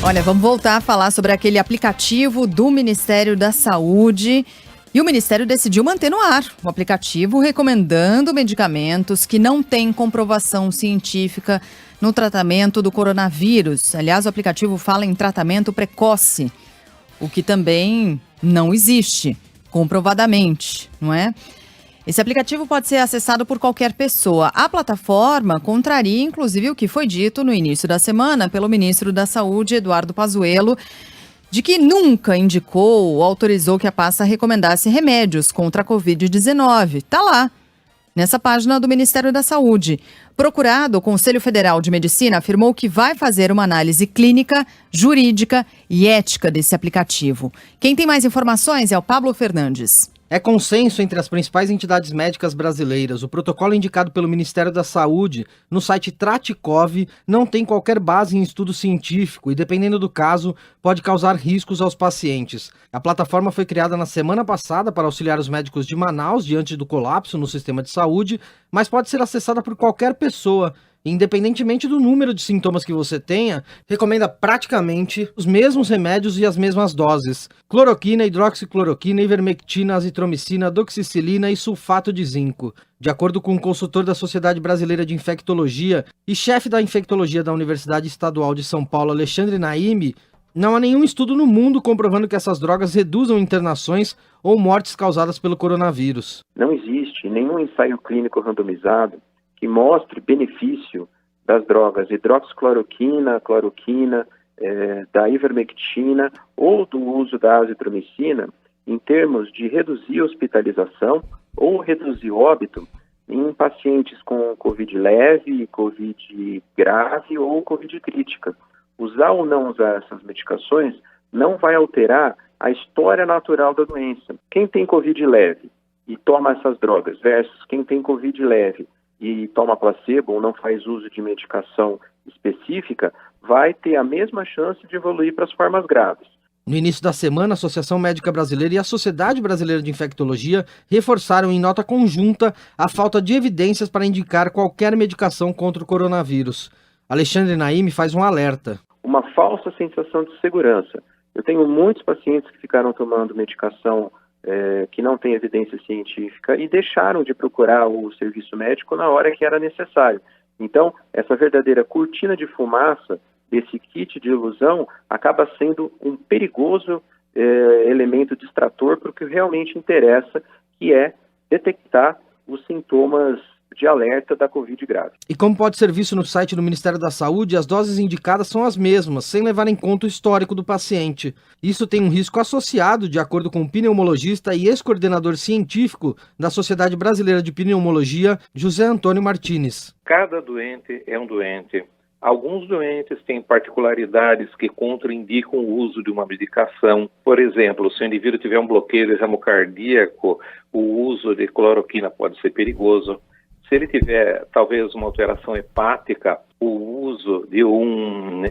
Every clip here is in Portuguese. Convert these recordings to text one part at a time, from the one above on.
Olha, vamos voltar a falar sobre aquele aplicativo do Ministério da Saúde. E o Ministério decidiu manter no ar o aplicativo recomendando medicamentos que não têm comprovação científica no tratamento do coronavírus. Aliás, o aplicativo fala em tratamento precoce, o que também não existe comprovadamente, não é? Esse aplicativo pode ser acessado por qualquer pessoa. A plataforma contraria, inclusive, o que foi dito no início da semana pelo ministro da Saúde, Eduardo Pazuello, de que nunca indicou ou autorizou que a pasta recomendasse remédios contra a Covid-19. Está lá, nessa página do Ministério da Saúde. Procurado, o Conselho Federal de Medicina afirmou que vai fazer uma análise clínica, jurídica e ética desse aplicativo. Quem tem mais informações é o Pablo Fernandes. É consenso entre as principais entidades médicas brasileiras. O protocolo indicado pelo Ministério da Saúde no site Tratikov não tem qualquer base em estudo científico e, dependendo do caso, pode causar riscos aos pacientes. A plataforma foi criada na semana passada para auxiliar os médicos de Manaus diante do colapso no sistema de saúde, mas pode ser acessada por qualquer pessoa. Independentemente do número de sintomas que você tenha, recomenda praticamente os mesmos remédios e as mesmas doses: cloroquina, hidroxicloroquina, ivermectina, azitromicina, doxicilina e sulfato de zinco. De acordo com um consultor da Sociedade Brasileira de Infectologia e chefe da infectologia da Universidade Estadual de São Paulo, Alexandre Naime, não há nenhum estudo no mundo comprovando que essas drogas reduzam internações ou mortes causadas pelo coronavírus. Não existe nenhum ensaio clínico randomizado que mostre benefício das drogas hidroxicloroquina, cloroquina, da ivermectina ou do uso da azitromicina em termos de reduzir hospitalização ou reduzir óbito em pacientes com Covid leve, Covid grave ou Covid crítica. Usar ou não usar essas medicações não vai alterar a história natural da doença. Quem tem Covid leve e toma essas drogas versus quem tem Covid leve e toma placebo ou não faz uso de medicação específica, vai ter a mesma chance de evoluir para as formas graves. No início da semana, a Associação Médica Brasileira e a Sociedade Brasileira de Infectologia reforçaram em nota conjunta a falta de evidências para indicar qualquer medicação contra o coronavírus. Alexandre Naime faz um alerta. Uma falsa sensação de segurança. Eu tenho muitos pacientes que ficaram tomando medicação que não tem evidência científica e deixaram de procurar o serviço médico na hora que era necessário. Então, essa verdadeira cortina de fumaça desse kit de ilusão acaba sendo um perigoso elemento distrator para o que realmente interessa, que é detectar os sintomas de alerta da Covid grave. E como pode ser visto no site do Ministério da Saúde, as doses indicadas são as mesmas, sem levar em conta o histórico do paciente. Isso tem um risco associado, de acordo com o pneumologista e ex-coordenador científico da Sociedade Brasileira de Pneumologia, José Antônio Martins. Cada doente é um doente. Alguns doentes têm particularidades que contraindicam o uso de uma medicação. Por exemplo, se o indivíduo tiver um bloqueio hemocardíaco, o uso de cloroquina pode ser perigoso. Se ele tiver, talvez, uma alteração hepática, o uso de um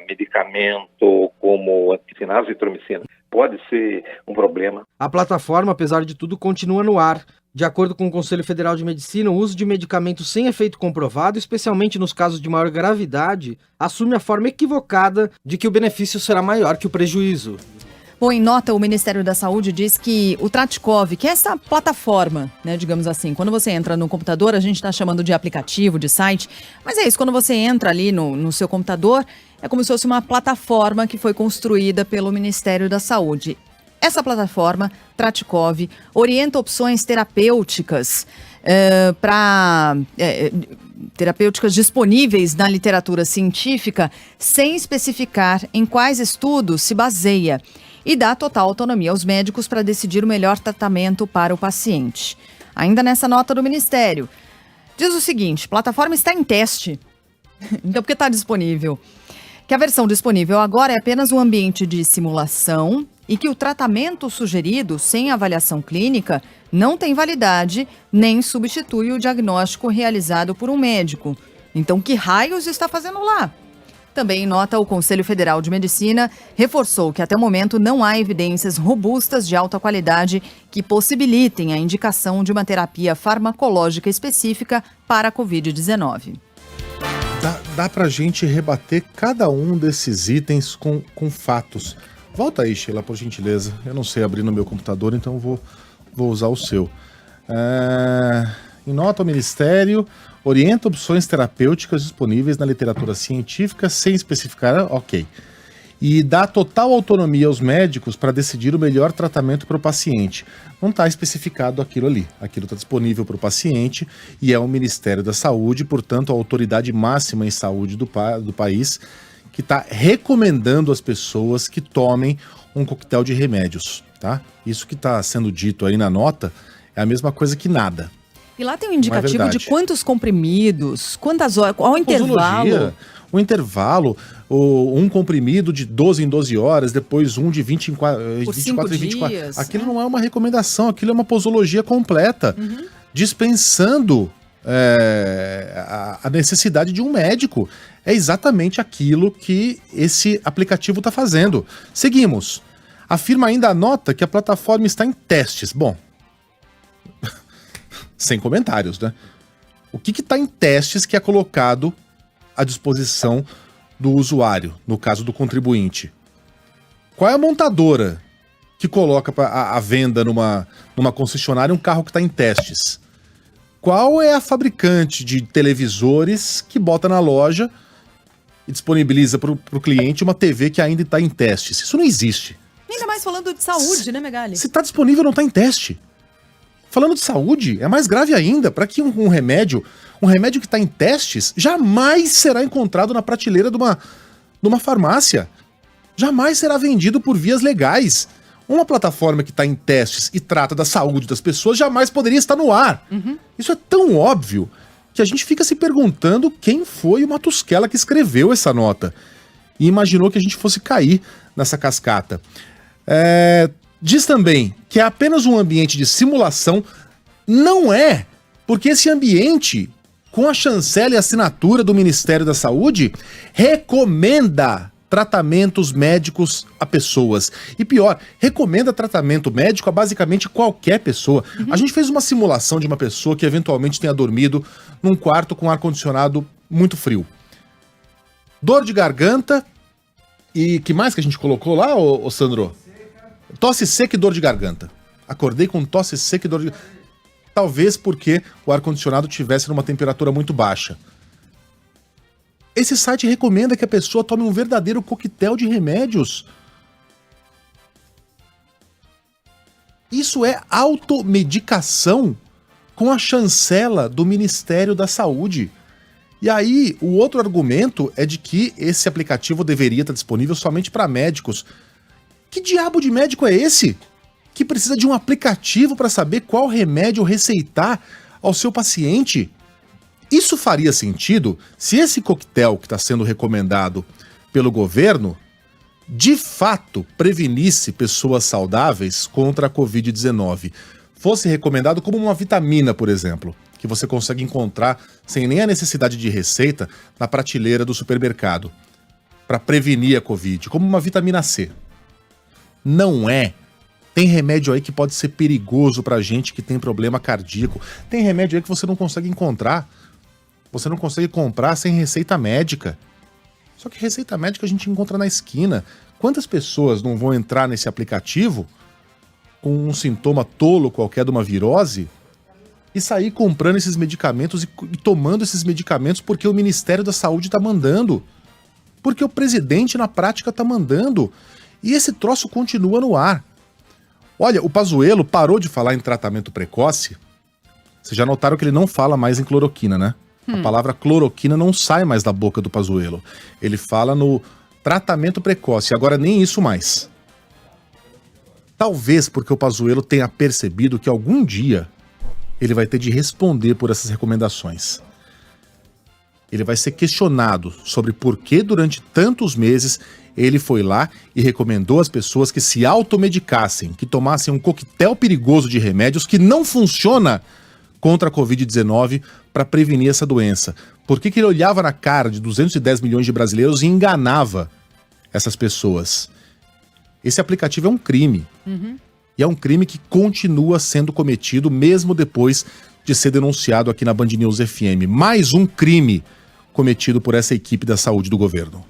medicamento como a azitromicina pode ser um problema. A plataforma, apesar de tudo, continua no ar. De acordo com o Conselho Federal de Medicina, o uso de medicamentos sem efeito comprovado, especialmente nos casos de maior gravidade, assume a forma equivocada de que o benefício será maior que o prejuízo. Bom, em nota, o Ministério da Saúde diz que o Tratikov, que é essa plataforma, né, digamos assim, quando você entra no computador, a gente está chamando de aplicativo, de site, mas é isso, quando você entra ali no seu computador, é como se fosse uma plataforma que foi construída pelo Ministério da Saúde. Essa plataforma, Tratikov, orienta opções terapêuticas terapêuticas disponíveis na literatura científica, sem especificar em quais estudos se baseia, e dá total autonomia aos médicos para decidir o melhor tratamento para o paciente. Ainda nessa nota do Ministério, diz o seguinte: plataforma está em teste. Então, porque está disponível? Que a versão disponível agora é apenas um ambiente de simulação e que o tratamento sugerido, sem avaliação clínica, não tem validade nem substitui o diagnóstico realizado por um médico. Então, que raios está fazendo lá? Também em nota, o Conselho Federal de Medicina reforçou que até o momento não há evidências robustas de alta qualidade que possibilitem a indicação de uma terapia farmacológica específica para a Covid-19. Dá pra gente rebater cada um desses itens com fatos. Volta aí, Sheila, por gentileza. Eu não sei abrir no meu computador, então vou usar o seu. Em nota, o Ministério orienta opções terapêuticas disponíveis na literatura científica sem especificar, ok. E dá total autonomia aos médicos para decidir o melhor tratamento para o paciente. Não está especificado aquilo ali. Aquilo está disponível para o paciente e é o Ministério da Saúde, portanto, a autoridade máxima em saúde do país, que está recomendando às pessoas que tomem um coquetel de remédios, tá? Isso que está sendo dito aí na nota é a mesma coisa que nada. E lá tem um indicativo de quantos comprimidos, quantas horas, qual o intervalo? O intervalo, um comprimido de 12 em 12 horas, depois um de 24 em 24. Aquilo não é uma recomendação, aquilo é uma posologia completa, dispensando a necessidade de um médico. É exatamente aquilo que esse aplicativo está fazendo. Seguimos. Afirma ainda a nota que a plataforma está em testes. Bom, sem comentários, né? O que está em testes que é colocado à disposição do usuário, no caso do contribuinte? Qual é a montadora que coloca à venda numa concessionária um carro que está em testes? Qual é a fabricante de televisores que bota na loja e disponibiliza para o cliente uma TV que ainda está em testes? Isso não existe. Ainda mais falando de saúde, né, Megali? Se está disponível, não está em teste. Falando de saúde, é mais grave ainda, para que um remédio que está em testes jamais será encontrado na prateleira de uma farmácia. Jamais será vendido por vias legais. Uma plataforma que está em testes e trata da saúde das pessoas jamais poderia estar no ar. Isso é tão óbvio que a gente fica se perguntando quem foi o Matusquela que escreveu essa nota e imaginou que a gente fosse cair nessa cascata. Diz também que é apenas um ambiente de simulação. Não é, porque esse ambiente, com a chancela e assinatura do Ministério da Saúde, recomenda tratamentos médicos a pessoas. E pior, recomenda tratamento médico a basicamente qualquer pessoa. A gente fez uma simulação de uma pessoa que eventualmente tenha dormido num quarto com ar-condicionado muito frio. Dor de garganta e que mais que a gente colocou lá, ô Sandro? Tosse seca e dor de garganta. Acordei com tosse seca e dor de garganta. Talvez porque o ar-condicionado estivesse numa temperatura muito baixa. Esse site recomenda que a pessoa tome um verdadeiro coquetel de remédios. Isso é automedicação com a chancela do Ministério da Saúde. E aí, o outro argumento é de que esse aplicativo deveria estar disponível somente para médicos. Que diabo de médico é esse que precisa de um aplicativo para saber qual remédio receitar ao seu paciente? Isso faria sentido se esse coquetel que está sendo recomendado pelo governo, de fato, prevenisse pessoas saudáveis contra a Covid-19. Fosse recomendado como uma vitamina, por exemplo, que você consegue encontrar sem nem a necessidade de receita na prateleira do supermercado, para prevenir a Covid, como uma vitamina C. Não é. Tem remédio aí que pode ser perigoso pra gente que tem problema cardíaco. Tem remédio aí que você não consegue encontrar. Você não consegue comprar sem receita médica. Só que receita médica a gente encontra na esquina. Quantas pessoas não vão entrar nesse aplicativo com um sintoma tolo qualquer de uma virose e sair comprando esses medicamentos e tomando esses medicamentos porque o Ministério da Saúde tá mandando? Porque o presidente na prática tá mandando. E esse troço continua no ar. Olha, o Pazuello parou de falar em tratamento precoce. Vocês já notaram que ele não fala mais em cloroquina, né? A palavra cloroquina não sai mais da boca do Pazuello. Ele fala no tratamento precoce, agora nem isso mais. Talvez porque o Pazuello tenha percebido que algum dia ele vai ter de responder por essas recomendações. Ele vai ser questionado sobre por que durante tantos meses ele foi lá e recomendou às pessoas que se automedicassem, que tomassem um coquetel perigoso de remédios que não funciona contra a Covid-19 para prevenir essa doença. Por que ele olhava na cara de 210 milhões de brasileiros e enganava essas pessoas? Esse aplicativo é um crime. E é um crime que continua sendo cometido mesmo depois de ser denunciado aqui na Band News FM. Mais um crime cometido por essa equipe da saúde do governo.